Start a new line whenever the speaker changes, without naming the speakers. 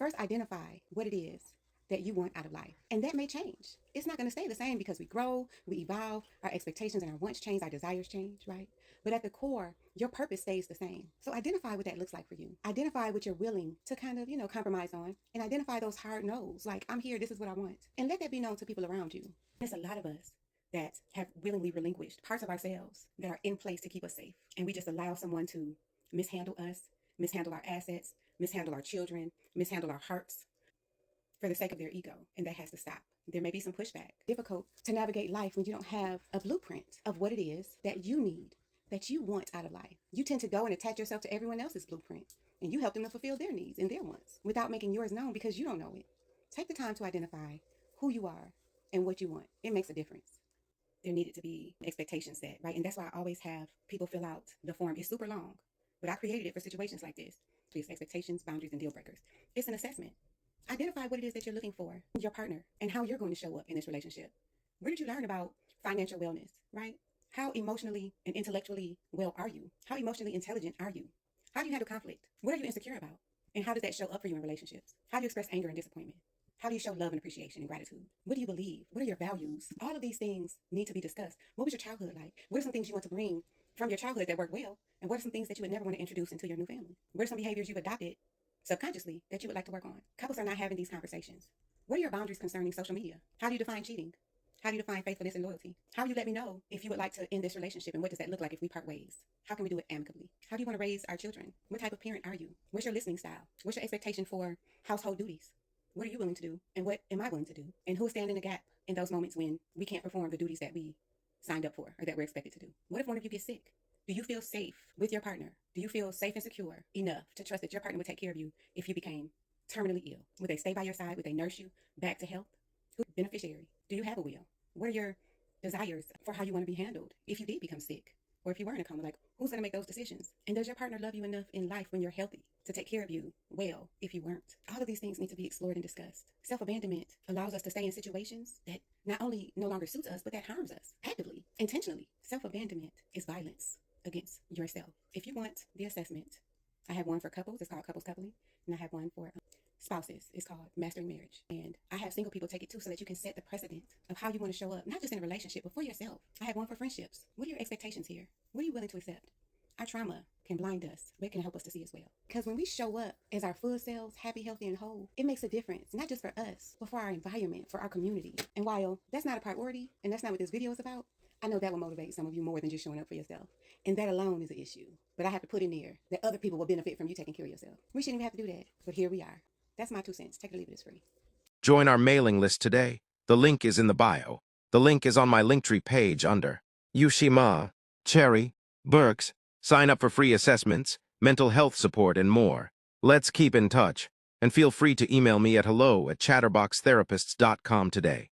First, identify what it is that you want out of life. And that may change. It's not going to stay the same because we grow, we evolve, our expectations and our wants change, our desires change, right? But at the core, your purpose stays the same. So identify what that looks like for you. Identify what you're willing to kind of, compromise on, and identify those hard no's. Like, I'm here, this is what I want. And let that be known to people around you. There's a lot of us that have willingly relinquished parts of ourselves that are in place to keep us safe. And we just allow someone to mishandle us, mishandle our assets, mishandle our children, mishandle our hearts for the sake of their ego. And that has to stop. There may be some pushback. Difficult to navigate life when you don't have a blueprint of what it is that you need, that you want out of life. You tend to go and attach yourself to everyone else's blueprint, and you help them to fulfill their needs and their wants without making yours known because you don't know it. Take the time to identify who you are and what you want. It makes a difference. There needed to be expectations set, right? And that's why I always have people fill out the form. It's super long, but I created it for situations like this. It's expectations, boundaries, and deal breakers. It's an assessment. Identify what it is that you're looking for in your partner and how you're going to show up in this relationship. Where did you learn about financial wellness, right? How emotionally and intellectually well are you? How emotionally intelligent are you? How do you handle conflict? What are you insecure about? And how does that show up for you in relationships? How do you express anger and disappointment? How do you show love and appreciation and gratitude? What do you believe? What are your values? All of these things need to be discussed. What was your childhood like? What are some things you want to bring from your childhood that work well? And what are some things that you would never want to introduce into your new family? What are some behaviors you've adopted subconsciously that you would like to work on? Couples are not having these conversations. What are your boundaries concerning social media? How do you define cheating? How do you define faithfulness and loyalty? How do you let me know if you would like to end this relationship, and what does that look like if we part ways? How can we do it amicably? How do you want to raise our children? What type of parent are you? What's your listening style? What's your expectation for household duties? What are you willing to do? And what am I willing to do? And who is standing in the gap in those moments when we can't perform the duties that we signed up for or that we're expected to do? What if one of you gets sick? Do you feel safe with your partner? Do you feel safe and secure enough to trust that your partner would take care of you if you became terminally ill? Would they stay by your side? Would they nurse you back to health? Who's the beneficiary? Do you have a will? What are your desires for how you want to be handled if you did become sick? Or if you were in a coma, like, who's going to make those decisions? And does your partner love you enough in life when you're healthy to take care of you well if you weren't? All of these things need to be explored and discussed. Self-abandonment allows us to stay in situations that not only no longer suits us, but that harms us actively, intentionally. Self-abandonment is violence against yourself. If you want the assessment, I have one for couples. It's called Couples Coupling. And I have one for spouses. It's called Mastering Marriage. And I have single people take it too so that you can set the precedent of how you want to show up, not just in a relationship, but for yourself. I have one for friendships. What are your expectations here? What are you willing to accept? Our trauma can blind us, but it can help us to see as well. Because when we show up as our full selves, happy, healthy, and whole, it makes a difference, not just for us, but for our environment, for our community. And while that's not a priority, and that's not what this video is about, I know that will motivate some of you more than just showing up for yourself. And that alone is an issue. But I have to put in there that other people will benefit from you taking care of yourself. We shouldn't even have to do that, but here we are. That's my 2 cents. Take it or leave it, it's free.
Join our mailing list today. The link is in the bio. The link is on my Linktree page under Yushima, Cherry, Burks. Sign up for free assessments, mental health support, and more. Let's keep in touch. And feel free to email me at hello@chatterboxtherapists.com today.